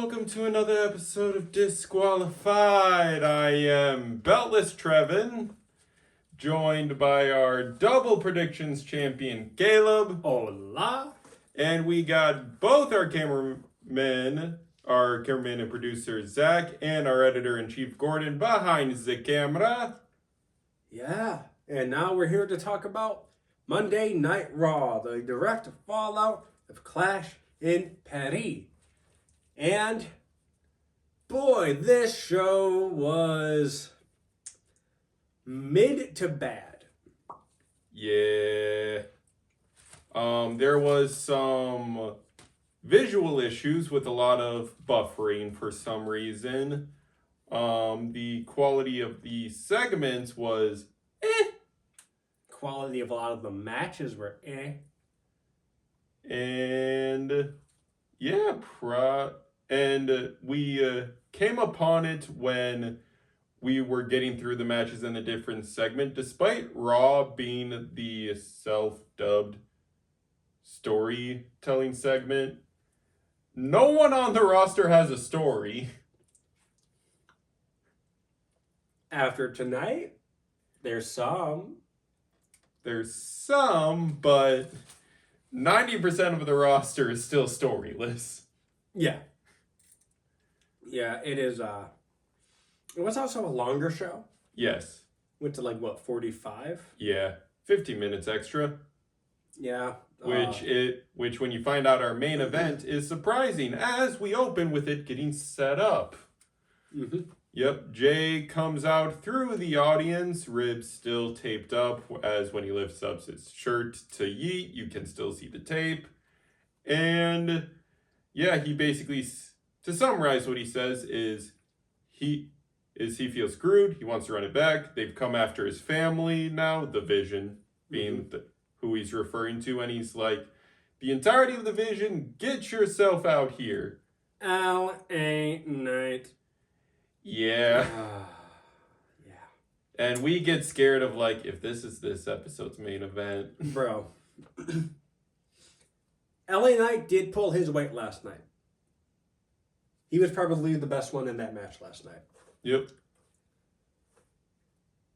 welcome to another episode of Disqualified. I am Beltless Trevin, joined by our double predictions champion Caleb. Hola. And we got both our cameramen and producer Zach, and our editor-in-chief Gordon behind the camera. Yeah, and now we're here to talk about Monday Night Raw, the direct fallout of Clash in Paris. And boy, this show was mid to bad. Yeah. There was some visual issues with a lot of buffering for some reason. The quality of the segments was Quality of a lot of the matches were And yeah, we came upon it when we were getting through the matches in a different segment, despite Raw being the self-dubbed storytelling segment. No one on the roster has a story. After tonight, there's some, but 90% of the roster is still storyless. Yeah. Yeah, it is. It was also a longer show. Yes. Went to 45? Yeah, 50 minutes extra. Yeah. Which when you find out our main event is surprising, as we open with it getting set up. Mm-hmm. Yep, Jay comes out through the audience, ribs still taped up, as when he lifts up his shirt to yeet, you can still see the tape. And yeah, he basically, to summarize what he says, is he feels screwed, he wants to run it back, they've come after his family now, the Vision being who he's referring to, and he's like, the entirety of the Vision, get yourself out here. LA Knight. Yeah. Yeah. And we get scared of if this is this episode's main event. Bro. LA Knight did pull his weight last night. He was probably the best one in that match last night. Yep.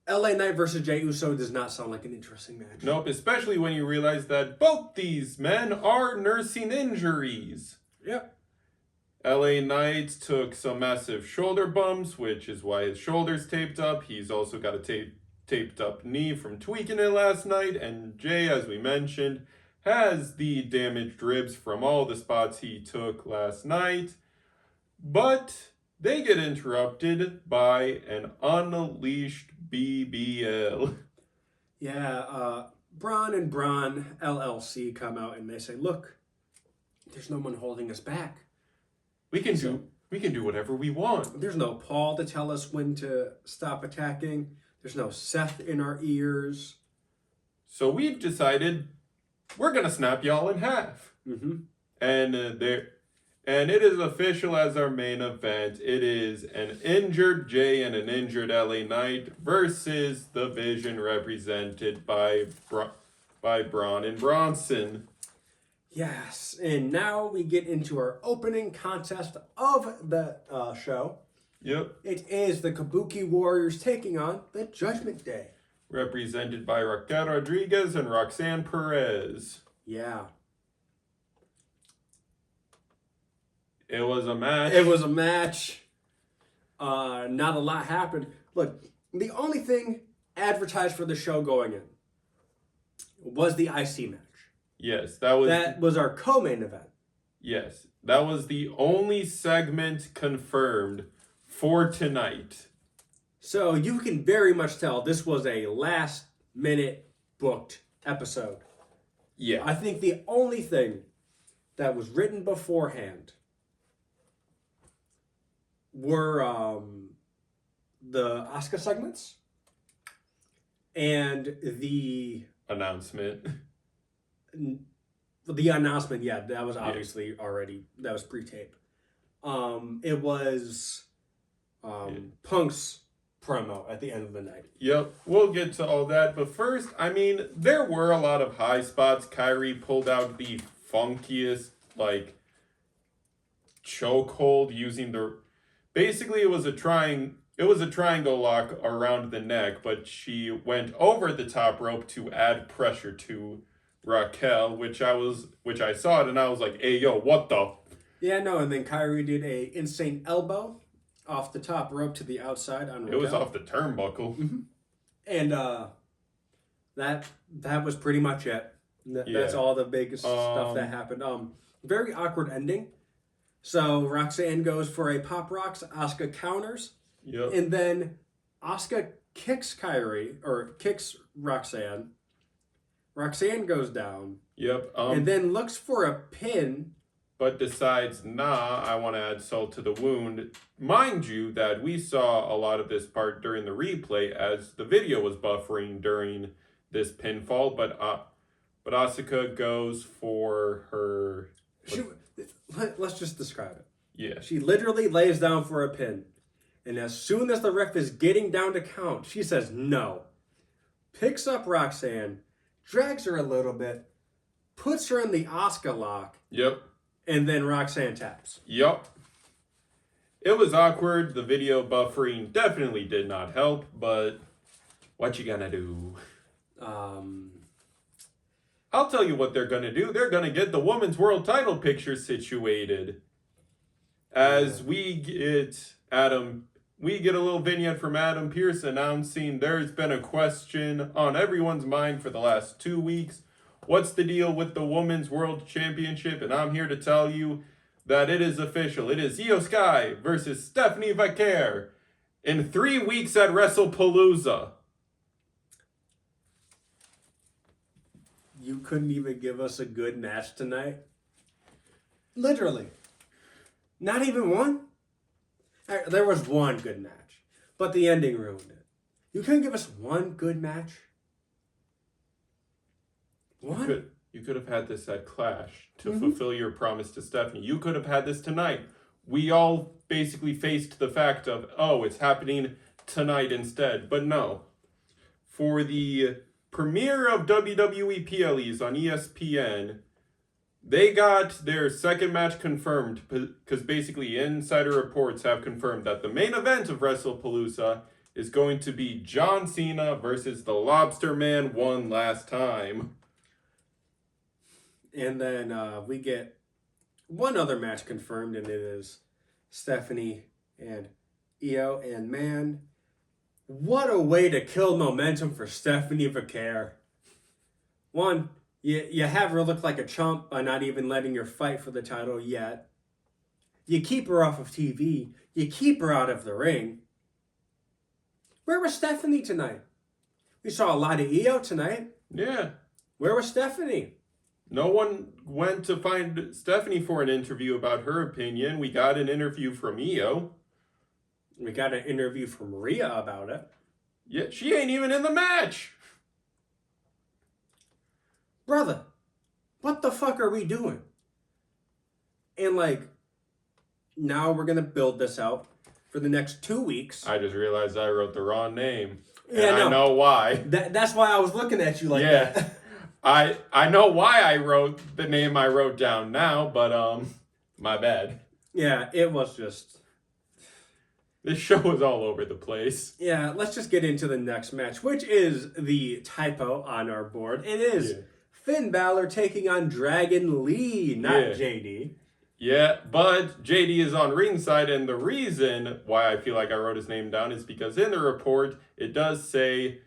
LA Knight versus Jey Uso does not sound like an interesting match. Nope, especially when you realize that both these men are nursing injuries. Yep. LA Knight took some massive shoulder bumps, which is why his shoulder's taped up. He's also got a taped up knee from tweaking it last night. And Jay, as we mentioned, has the damaged ribs from all the spots he took last night. But they get interrupted by an unleashed BBL. Yeah, Braun and Braun LLC come out and they say, look, there's no one holding us back. We can do whatever we want. There's no Paul to tell us when to stop attacking. There's no Seth in our ears. So we've decided we're gonna snap y'all in half. Mm-hmm. And it is official as our main event. It is an injured Jay and an injured LA Knight versus the Vision represented by Braun and Bronson. Yes, and now we get into our opening contest of the show. Yep. It is the Kabuki Warriors taking on the Judgment Day. Represented by Raquel Rodriguez and Roxanne Perez. Yeah. It was a match. Not a lot happened. Look, the only thing advertised for the show going in was the IC match. Yes, that was our co-main event. Yes, that was the only segment confirmed for tonight. So you can very much tell this was a last-minute booked episode. Yeah. I think the only thing that was written beforehand were the Asuka segments and the announcement. The announcement, yeah, that was obviously already, that was pre-tape. It was Punk's promo at the end of the night. Yep, we'll get to all that. But first, there were a lot of high spots. Kyrie pulled out the funkiest, chokehold using the. Basically, it was a triangle lock around the neck, but she went over the top rope to add pressure to Raquel, which I saw it and I was like, "Hey, yo, what the?" Yeah, no, and then Kyrie did a insane elbow off the top rope to the outside on Raquel. It was off the turnbuckle. Mm-hmm. And that was pretty much it. That's all the big stuff that happened. Very awkward ending. So Roxanne goes for a pop rocks. Asuka counters. Yep. And then Asuka kicks Roxanne. Roxanne goes down. Yep. And then looks for a pin. But decides, nah, I want to add salt to the wound. Mind you that we saw a lot of this part during the replay as the video was buffering during this pinfall. But Asuka goes for her... Let's just describe it. Yeah. She literally lays down for a pin. And as soon as the ref is getting down to count, she says no. Picks up Roxanne, drags her a little bit, puts her in the Asuka lock. Yep. And then Roxanne taps. Yep. It was awkward. The video buffering definitely did not help, but what you gonna do? I'll tell you what they're gonna do. They're gonna get the women's world title picture situated. As we get a little vignette from Adam Pearce announcing there's been a question on everyone's mind for the last 2 weeks. What's the deal with the Women's World Championship? And I'm here to tell you that it is official. It is Io Sky versus Stephanie Vaquer in 3 weeks at Wrestlepalooza. You couldn't even give us a good match tonight? Literally. Not even one? There was one good match, but the ending ruined it. You couldn't give us one good match? One? You could have had this at Clash to fulfill your promise to Stephanie. You could have had this tonight. We all basically faced the fact of, oh, it's happening tonight instead. But no. For the premiere of WWE PLEs on ESPN, they got their second match confirmed because basically insider reports have confirmed that the main event of Wrestlepalooza is going to be John Cena versus the Lobster Man one last time. And then we get one other match confirmed, and it is Stephanie and Io. And man, what a way to kill momentum for Stephanie Vaquer. One, you have her look like a chump by not even letting her fight for the title yet. You keep her off of TV. You keep her out of the ring. Where was Stephanie tonight? We saw a lot of Io tonight. Yeah. Where was Stephanie? No one went to find Stephanie for an interview about her opinion. We got an interview from Io. We got an interview from Rhea about it. Yeah, she ain't even in the match. Brother, what the fuck are we doing? And now we're going to build this out for the next 2 weeks. I just realized I wrote the wrong name. Yeah, I know why. That's why I was looking at you like that. I know why I wrote the name I wrote down now, but my bad. Yeah, it was just... This show was all over the place. Yeah, let's just get into the next match, which is the typo on our board. It is Finn Balor taking on Dragon Lee, not JD. Yeah, but JD is on ringside, and the reason why I feel like I wrote his name down is because in the report, it does say,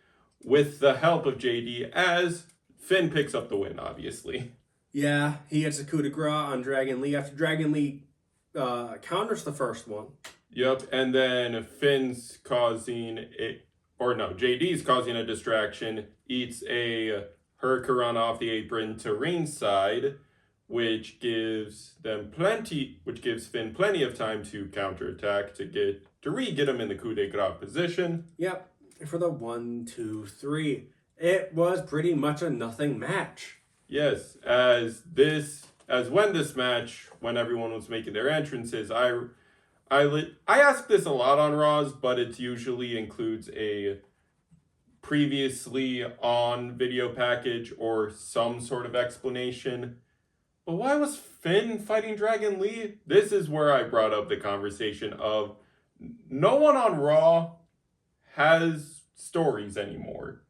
with the help of JD, as Finn picks up the win, obviously. Yeah, he gets a coup de grace on Dragon Lee after Dragon Lee counters the first one. Yep, and then JD's causing a distraction, eats a Hurricanrana off the apron to ringside, which gives Finn plenty of time to counterattack to re-get him in the coup de grace position. Yep, for the 1, 2, 3. It was pretty much a nothing match. Yes, when everyone was making their entrances, I ask this a lot on Raws, but it usually includes a previously on video package or some sort of explanation. But why was Finn fighting Dragon Lee? This is where I brought up the conversation of no one on Raw has stories anymore.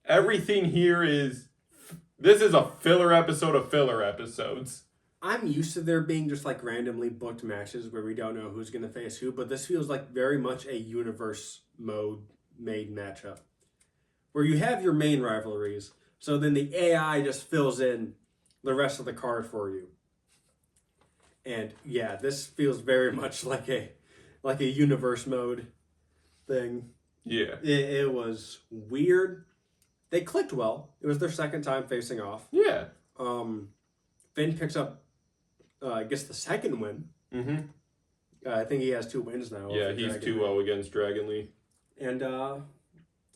Everything here is... This is a filler episode of filler episodes. I'm used to there being just like randomly booked matches where we don't know who's going to face who, but this feels like very much a universe mode made matchup. Where you have your main rivalries, so then the AI just fills in the rest of the card for you. And yeah, this feels very much like a universe mode thing. Yeah. It was weird. They clicked well. It was their second time facing off. Yeah. Finn picks up, I guess, the second win. Mm-hmm. I think he has 2 wins now. Yeah, he's 2-0 against Dragon Lee. And,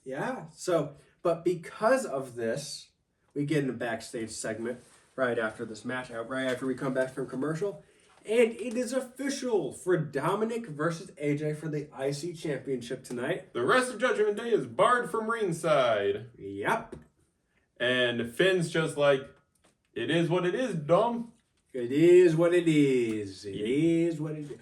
yeah. So, but because of this, we get in a backstage segment right after this match, right after we come back from commercial. And it is official for Dominic versus AJ for the IC Championship tonight. The rest of Judgment Day is barred from ringside. Yep. And Finn's just like, it is what it is, Dom. It is what it is. It is what it is.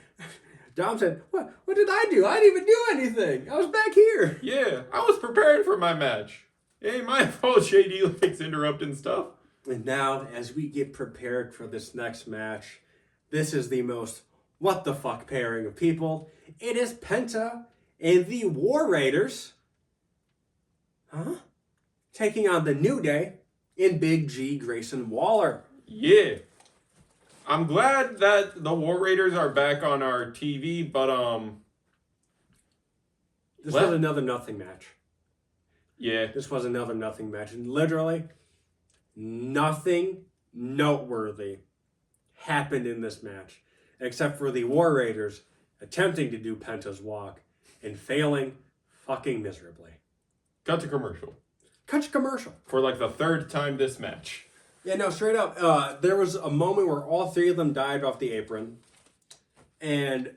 Dom said, what did I do? I didn't even do anything. I was back here. Yeah, I was preparing for my match. It ain't my fault JD likes interrupting stuff. And now, as we get prepared for this next match, this is the most what the fuck pairing of people. It is Penta and the War Raiders. Taking on the New Day in Big G, Grayson Waller. Yeah. I'm glad that the War Raiders are back on our TV, but This was another nothing match. Yeah. This was another nothing match. And literally, nothing noteworthy happened in this match. Except for the War Raiders attempting to do Penta's walk and failing fucking miserably. Cut to commercial. Cut to commercial. For like the third time this match. Yeah, no, straight up. There was a moment where all 3 of them died off the apron. And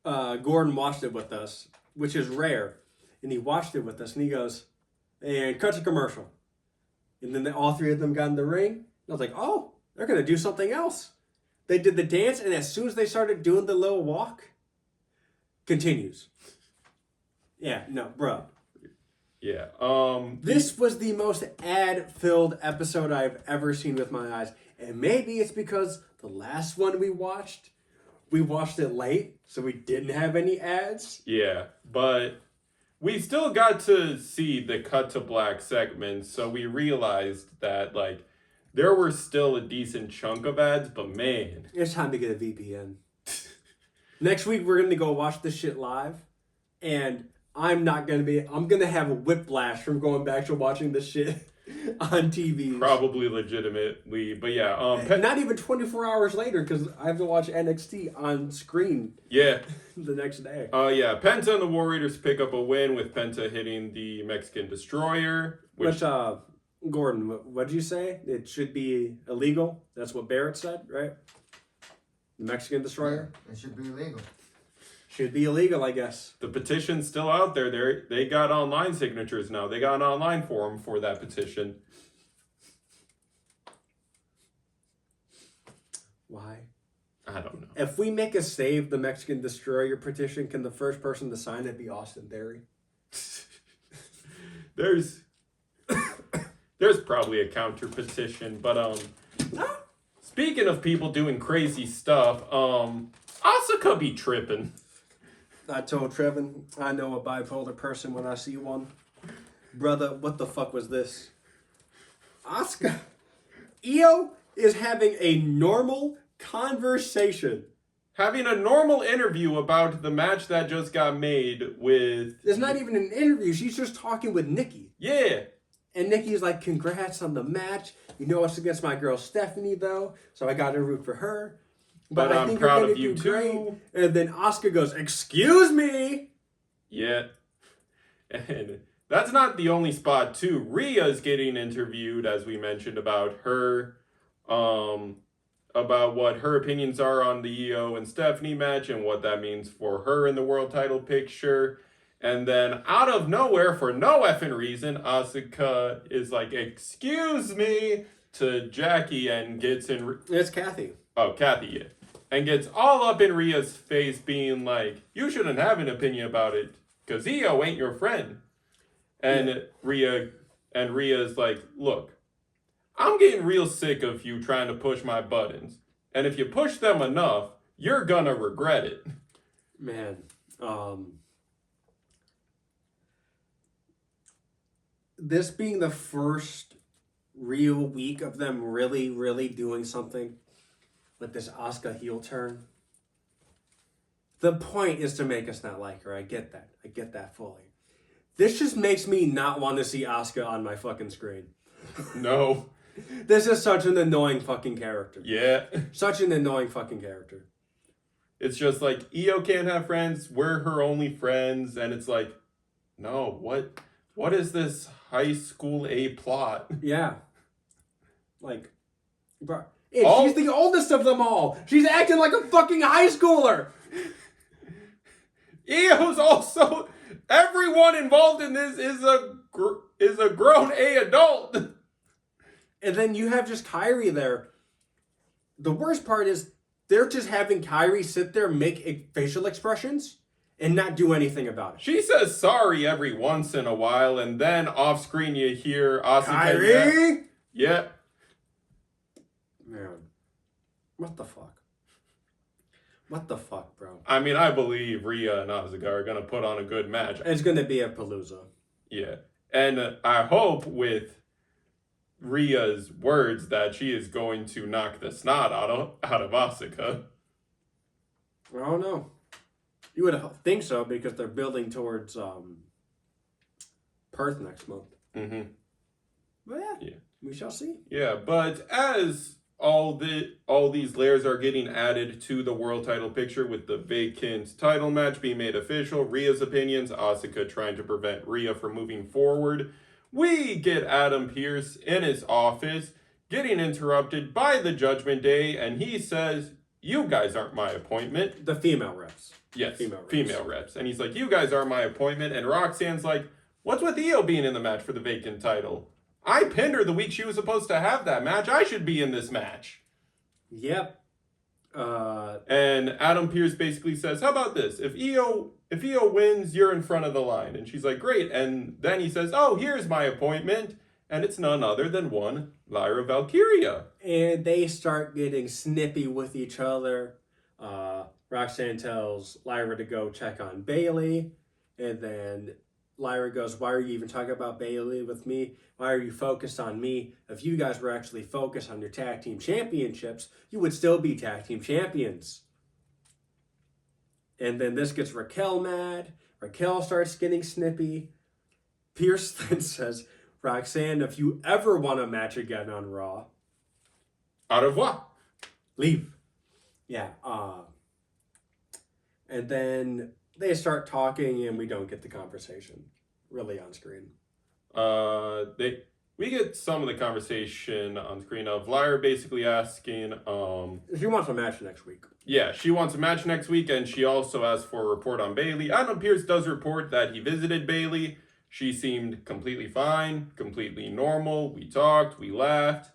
Gordon watched it with us, which is rare. And he watched it with us and he goes, and cut to commercial. And then all 3 of them got in the ring. And I was like, oh, they're going to do something else. They did the dance, and as soon as they started doing the little walk, continues. Yeah, no, bro. Yeah. This was the most ad-filled episode I've ever seen with my eyes. And maybe it's because the last one we watched it late, so we didn't have any ads. Yeah, but we still got to see the cut to black segment, so we realized that, like, there were still a decent chunk of ads, but man. It's time to get a VPN. Next week, we're going to go watch this shit live, and I'm going to have a whiplash from going back to watching this shit on TV. Probably legitimately, but yeah. Not even 24 hours later, because I have to watch NXT on screen. Yeah. The next day. Yeah, Penta and the War Raiders pick up a win with Penta hitting the Mexican Destroyer. Which Gordon, what did you say? It should be illegal? That's what Barrett said, right? The Mexican Destroyer? Yeah, it should be illegal. Should be illegal, I guess. The petition's still out there. They got online signatures now. They got an online forum for that petition. Why? I don't know. If we make a Save the Mexican Destroyer petition, can the first person to sign it be Austin Theory? There's probably a counter petition, but speaking of people doing crazy stuff, Asuka be tripping. I told Trevin, I know a bipolar person when I see one. Brother, what the fuck was this? Asuka. Io is having a normal conversation. Having a normal interview about the match that just got made with... It's not even an interview. She's just talking with Nikki. Yeah. And Nikki's like, congrats on the match. You know it's against my girl Stephanie, though, so I got to root for her. But I'm proud of you, too. And then Asuka goes, excuse me. Yeah. And that's not the only spot, too. Rhea's getting interviewed, as we mentioned, about her... about what her opinions are on the Io and Stephanie match and what that means for her in the world title picture. And then out of nowhere, for no effing reason, Asuka is like, excuse me. to Jackie and gets in. It's Kathy. Oh, Kathy, yeah. And gets all up in Rhea's face, being like, "You shouldn't have an opinion about it, because Io ain't your friend." And Rhea's like, "Look, I'm getting real sick of you trying to push my buttons. And if you push them enough, you're gonna regret it." Man, this being the first real week of them really, really doing something with this Asuka heel turn. The point is to make us not like her. I get that. I get that fully. This just makes me not want to see Asuka on my fucking screen. No. This is such an annoying fucking character. Yeah. Such an annoying fucking character. It's just like, Io can't have friends, we're her only friends, and it's like, no, what is this high school A plot? Yeah. Like, bro. She's the oldest of them all. She's acting like a fucking high schooler. Io's also, everyone involved in this is a grown A adult. And then you have just Kyrie there. The worst part is they're just having Kyrie sit there, make facial expressions, and not do anything about it. She says sorry every once in a while, and then off screen you hear Asuka. Kyrie? Yeah. Man. What the fuck? What the fuck, bro? I mean, I believe Rhea and Asuka are going to put on a good match. It's going to be a Palooza. Yeah. And I hope with Rhea's words that she is going to knock the snot out of Asuka. I don't know. You would think so because they're building towards Perth next month. Mm-hmm. But yeah, we shall see. Yeah, but as all these layers are getting added to the world title picture with the vacant title match being made official, Rhea's opinions, Asuka trying to prevent Rhea from moving forward, we get Adam Pearce in his office getting interrupted by the Judgment Day, and he says, "You guys aren't my appointment." The female reps. Yes, female reps. And he's like, "You guys are my appointment." And Roxanne's like, "What's with Io being in the match for the vacant title? I pinned her the week she was supposed to have that match. I should be in this match." Yep. And Adam Pearce basically says, "How about this? If Io wins, you're in front of the line." And she's like, "Great." And then he says, "Oh, here's my appointment." And it's none other than one Lyra Valkyria. And they start getting snippy with each other. Roxanne tells Lyra to go check on Bayley. And then Lyra goes, "Why are you even talking about Bayley with me? Why are you focused on me? If you guys were actually focused on your tag team championships, you would still be tag team champions." And then this gets Raquel mad. Raquel starts getting snippy. Pierce then says, "Roxanne, if you ever want a match again on Raw, Au revoir. leave." Yeah. And then they start talking and we don't get the conversation really on screen. We get some of the conversation on screen of Lyra basically asking, She wants a match next week. yeah, she wants a match next week, and she also asked for a report on Bayley. Adam Pearce does report that he visited Bayley. She seemed completely fine, completely normal. We talked, we laughed.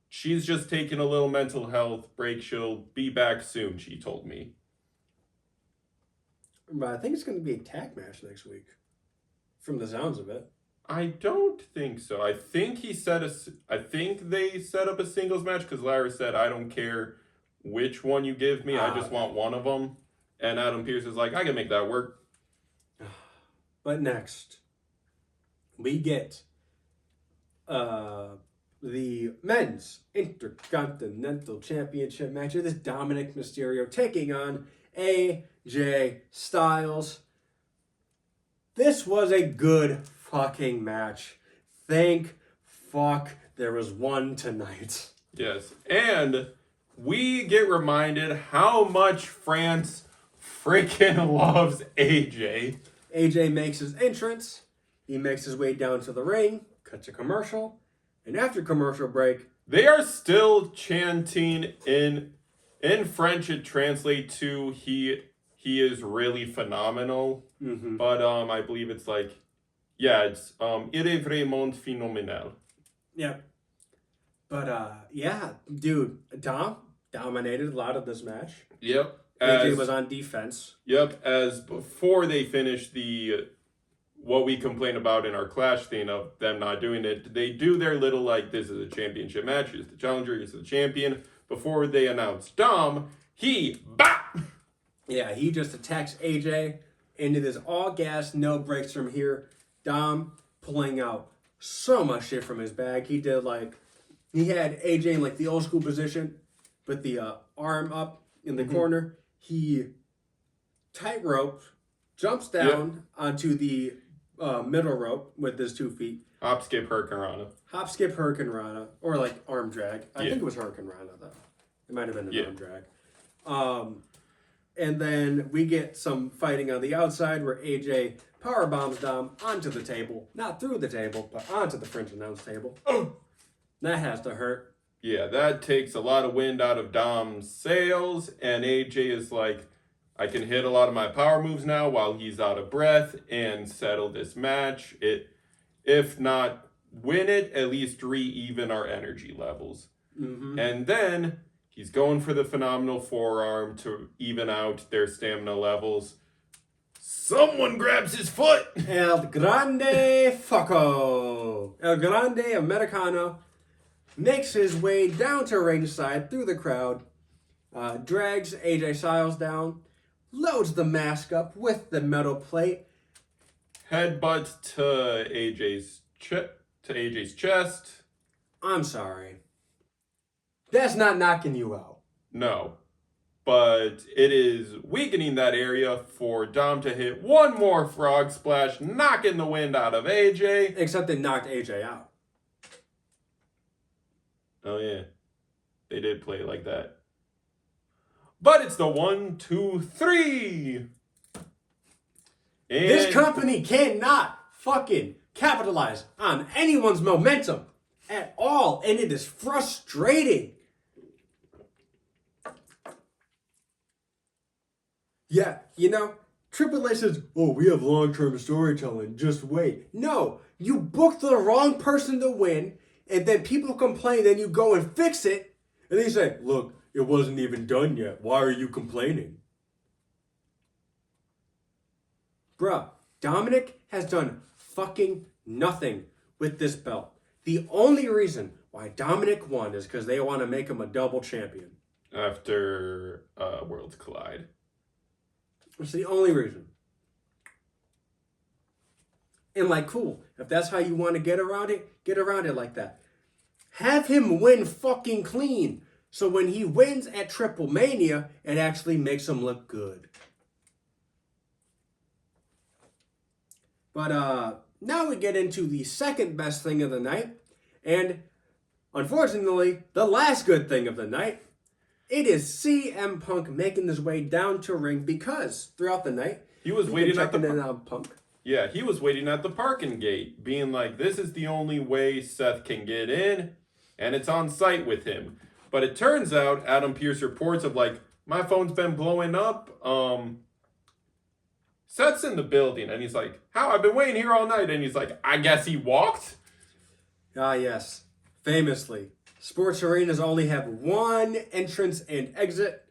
She's just taking a little mental health break. She'll be back soon, she told me. But I think it's going to be a tag match next week, from the sounds of it. I don't think so. I think they set up a singles match because Lyra said, "I don't care which one you give me. I just want one of them." And Adam Pearce is like, "I can make that work." But next, we get the men's Intercontinental Championship match. This Dominic Mysterio taking on AJ Styles. This was a good fucking match. Thank fuck there was one tonight. Yes, and we get reminded how much France freaking loves AJ. AJ makes his entrance. He makes his way down to the ring, cuts a commercial, and after commercial break, they are still chanting in French. It translates to he is really phenomenal. Mm-hmm. But I believe it's like, yeah, it's il est vraiment phénoménal. Yeah. But yeah, dude, Dom dominated a lot of this match. Yep. AJ was on defense. Yep. As before they finished what we complain about in our Clash thing of them not doing it, they do their little like, this is a championship match, he's the challenger, he's the champion. Before they announce Dom, Yeah, he just attacks AJ into this all gas, no breaks from here. Dom pulling out so much shit from his bag. He did he had AJ in like the old school position with the arm up in the corner. He tightrope, jumps down onto the middle rope with his 2 feet. Hop, skip, Hurricane Rana. Hop, skip, Hurricane Rana. Or like arm drag. I think it was Hurricane Rana though. It might have been an arm drag. And then we get some fighting on the outside where AJ power bombs Dom onto the table. Not through the table, but onto the French announce table. That has to hurt. Yeah, that takes a lot of wind out of Dom's sails, and AJ is like, I can hit a lot of my power moves now while he's out of breath and settle this match. If not win it, at least re-even our energy levels. And then he's going for the phenomenal forearm to even out their stamina levels. Someone grabs his foot! El Grande Foco. El Grande Americano makes his way down to ringside through the crowd, drags AJ Styles down, loads the mask up with the metal plate. Headbutt to AJ's chest. I'm sorry. That's not knocking you out. No. But it is weakening that area for Dom to hit one more frog splash, knocking the wind out of AJ. Except they knocked AJ out. Oh, yeah. They did play it like that. But it's the 1, 2, 3. And this company cannot fucking capitalize on anyone's momentum at all. And it is frustrating. Yeah, Triple H says, oh, we have long-term storytelling. Just wait. No, you booked the wrong person to win, and then people complain, then you go and fix it, and then you say, look, it wasn't even done yet. Why are you complaining? Bruh, Dominic has done fucking nothing with this belt. The only reason why Dominic won is because they want to make him a double champion. After Worlds Collide. It's the only reason. And cool. If that's how you want to get around it like that. Have him win fucking clean. So when he wins at Triple Mania, it actually makes him look good. But now we get into the second best thing of the night. And unfortunately, the last good thing of the night. It is CM Punk making his way down to ring because throughout the night he was waiting at the Punk. Yeah, he was waiting at the parking gate, being like, "This is the only way Seth can get in, and it's on site with him." But it turns out Adam Pearce reports of my phone's been blowing up. Seth's in the building, and he's like, "How? I've been waiting here all night." And he's like, "I guess he walked." Ah, yes, famously. Sports arenas only have one entrance and exit.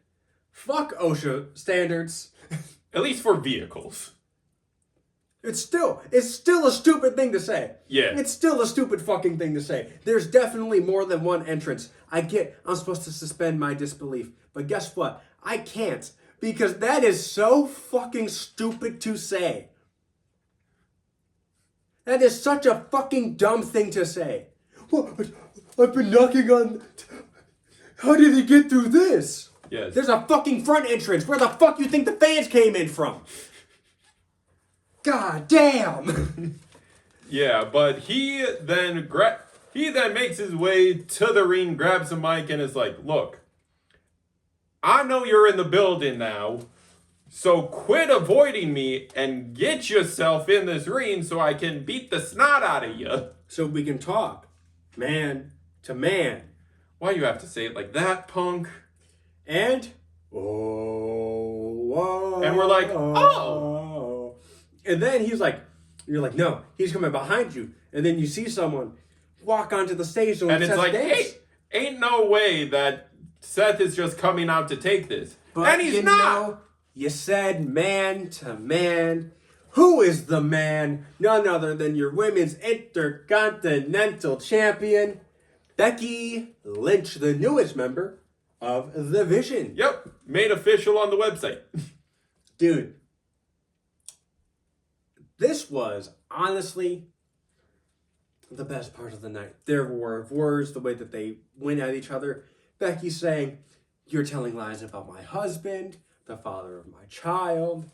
Fuck OSHA standards. At least for vehicles. It's still a stupid thing to say. Yeah. It's still a stupid fucking thing to say. There's definitely more than one entrance. I'm supposed to suspend my disbelief. But guess what? I can't. Because that is so fucking stupid to say. That is such a fucking dumb thing to say. Well, I've been knocking on... How did he get through this? Yes. There's a fucking front entrance. Where the fuck you think the fans came in from? God damn. Yeah, but he then makes his way to the ring, grabs a mic, and is like, "Look, I know you're in the building now, so quit avoiding me and get yourself in this ring so I can beat the snot out of you." So we can talk. Man to man. Why you have to say it like that, Punk? And and we're like, oh. And then you're like, no, he's coming behind you. And then you see someone walk onto the stage and it's like, dance. hey, ain't no way that Seth is just coming out to take this. But and he's not. Know, you said man to man. Who is the man? None other than your women's intercontinental champion, Becky Lynch, the newest member of The Vision. Yep, made official on the website. Dude, this was honestly the best part of the night. There were words, the way that they went at each other. Becky saying, "You're telling lies about my husband, the father of my child."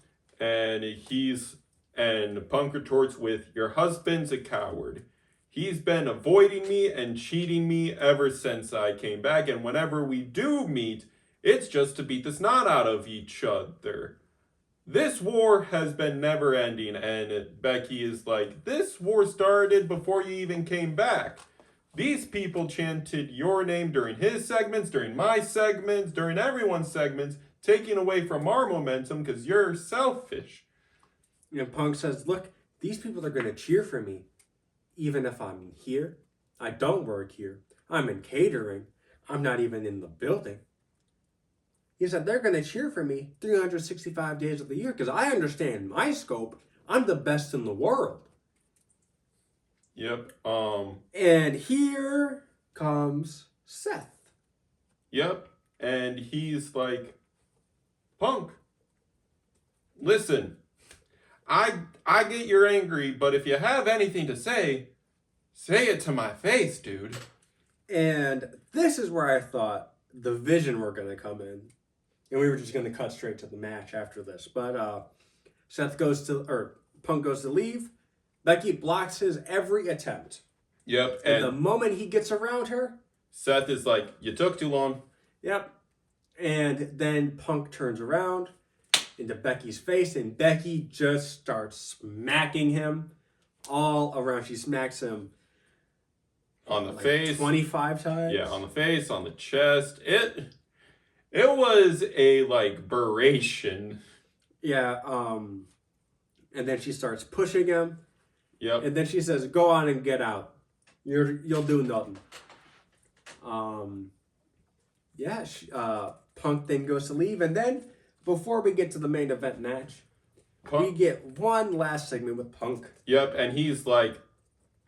And Punk retorts with, "Your husband's a coward. He's been avoiding me and cheating me ever since I came back. And whenever we do meet, it's just to beat the snot out of each other. This war has been never ending." And Becky is like, "This war started before you even came back. These people chanted your name during his segments, during my segments, during everyone's segments, taking away from our momentum because you're selfish." And Punk says, "Look, these people are going to cheer for me. Even if I'm here, I don't work here. I'm in catering. I'm not even in the building." He said, "They're going to cheer for me 365 days of the year because I understand my scope. I'm the best in the world." Yep. And here comes Seth. Yep. And he's like, "Punk, listen, I get you're angry, but if you have anything to say it to my face, dude." And this is where I thought the Vision were going to come in. And we were just going to cut straight to the match after this. But Punk goes to leave. Becky blocks his every attempt. Yep. And the moment he gets around her, Seth is like, "You took too long." yep. And then Punk turns around into Becky's face, and Becky just starts smacking him all around. She smacks him on the face 25 times. Yeah, on the face, on the chest. It was a beration. Yeah, and then she starts pushing him. Yep. And then she says, "Go on and get out. You'll do nothing." Punk then goes to leave, and then before we get to the main event match, we get one last segment with Punk. Yep, and he's like,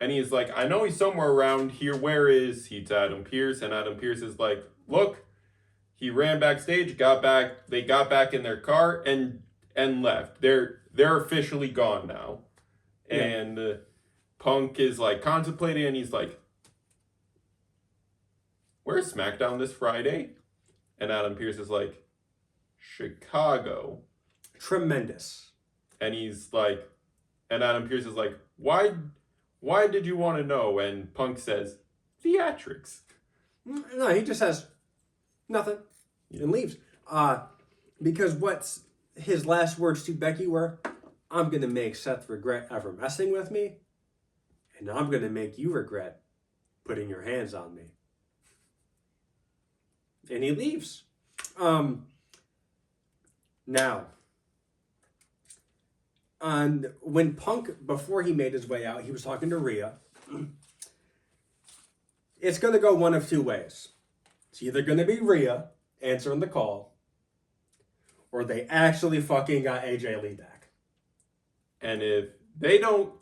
"I know he's somewhere around here. Where is he?" to Adam Pearce, and Adam Pearce is like, "Look, he ran backstage, got back. They got back in their car and left. They're officially gone now." Yeah. And Punk is contemplating, and he's like, "Where's SmackDown this Friday?" And Adam Pearce is like, "Chicago." Tremendous. And Adam Pearce is like, why did you want to know?" And Punk says, "Theatrics." No, he just says nothing and leaves. Because what's his last words to Becky were, "I'm going to make Seth regret ever messing with me, and I'm going to make you regret putting your hands on me." And he leaves. Now, when Punk, before he made his way out, he was talking to Rhea. It's going to go one of two ways. It's either going to be Rhea answering the call, or they actually fucking got AJ Lee back. And if they don't,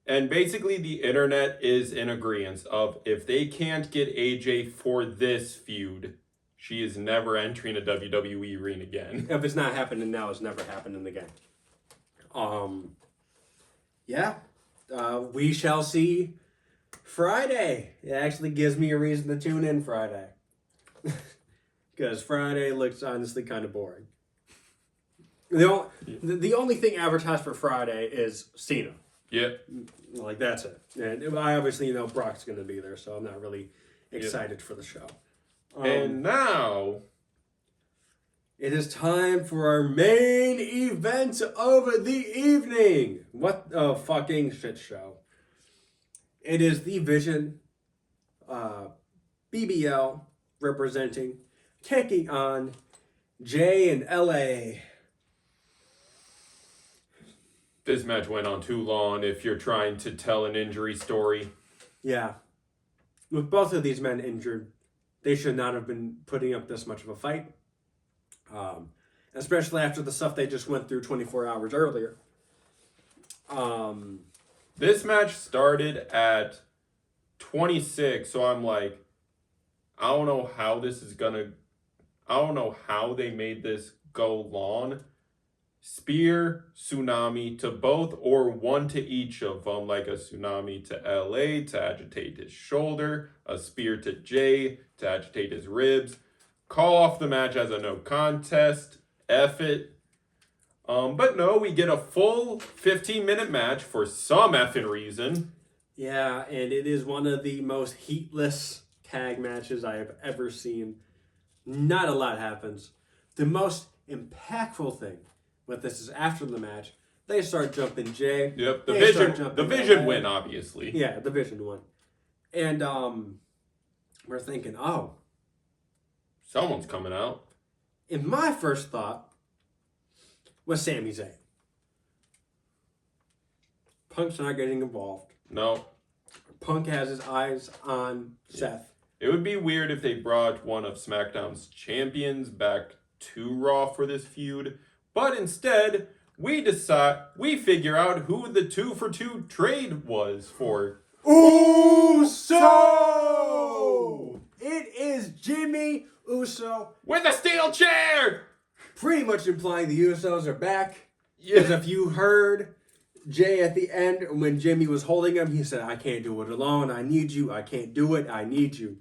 and basically the internet is in agreement of, if they can't get AJ for this feud, she is never entering a WWE ring again. If it's not happening now, it's never happening again. We shall see Friday. It actually gives me a reason to tune in Friday. Because Friday looks honestly kind of boring. The only thing advertised for Friday is Cena. Yeah. That's it. And I obviously know Brock's going to be there, so I'm not really excited for the show. And now it is time for our main event of the evening. What a fucking shit show. It is the Vision, BBL representing, taking on Jay and LA. This match went on too long if you're trying to tell an injury story. Yeah. With both of these men injured, they should not have been putting up this much of a fight. Especially after the stuff they just went through 24 hours earlier. This match started at 26, so I'm like, I don't know how they made this go long. Spear, tsunami to both, or one to each of them, like a tsunami to LA to agitate his shoulder, a spear to Jay to agitate his ribs. Call off the match as a no contest. F it. But no, we get a full 15-minute match for some effing reason. Yeah, and it is one of the most heatless tag matches I have ever seen. Not a lot happens. The most impactful thing with this is after the match, they start jumping Jay. Yep, the Vision win, obviously. Yeah, the Vision win. And we're thinking, oh, someone's coming out. And my first thought was Sami Zayn. Punk's not getting involved. No. Punk has his eyes on Seth. It would be weird if they brought one of SmackDown's champions back to Raw for this feud. But instead, we figure out who the 2-for-2 trade was for. Uso! It is Jimmy Uso. With a steel chair! Pretty much implying the Usos are back. Because if you heard Jay at the end, when Jimmy was holding him, he said, I can't do it alone. I need you. I can't do it. I need you.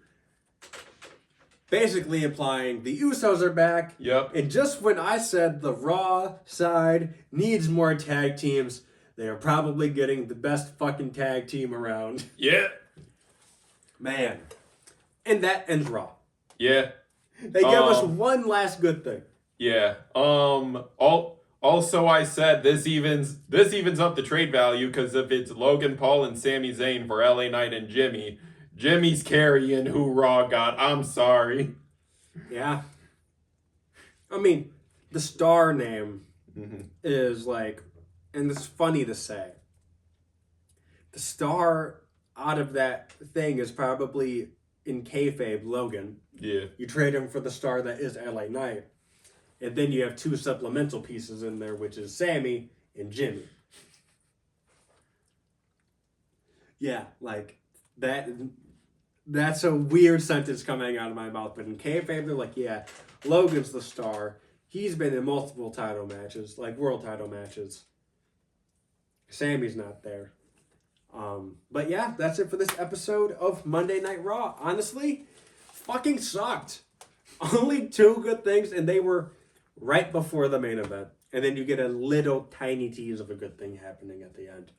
Basically implying the Usos are back. Yep. And just when I said the Raw side needs more tag teams, they are probably getting the best fucking tag team around. Yeah. Man. And that ends Raw. Yeah. They give us one last good thing. Yeah. Also, I said this evens up the trade value, because if it's Logan Paul and Sami Zayn for LA Knight and Jimmy's carrying who Raw got. I'm sorry. Yeah. I mean, the star name is like, and it's funny to say, the star out of that thing is probably in kayfabe Logan. Yeah. You trade him for the star that is LA Knight. And then you have two supplemental pieces in there, which is Sammy and Jimmy. Yeah, like that. That's a weird sentence coming out of my mouth. But in kayfabe, they're like, yeah, Logan's the star. He's been in multiple title matches, like world title matches. Sammy's not there. But yeah, that's it for this episode of Monday Night Raw. Honestly, fucking sucked. Only two good things, and they were right before the main event. And then you get a little tiny tease of a good thing happening at the end.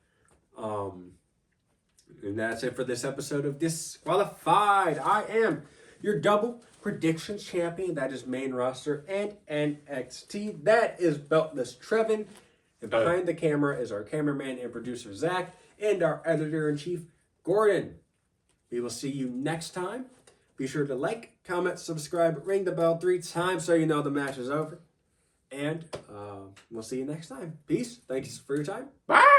And that's it for this episode of Disqualified. I am your double predictions champion. That is main roster and NXT. That is Beltless Trevin. And behind the camera is our cameraman and producer, Zach, and our editor-in-chief, Gordon. We will see you next time. Be sure to like, comment, subscribe, ring the bell 3 times so you know the match is over. And we'll see you next time. Peace. Thanks for your time. Bye!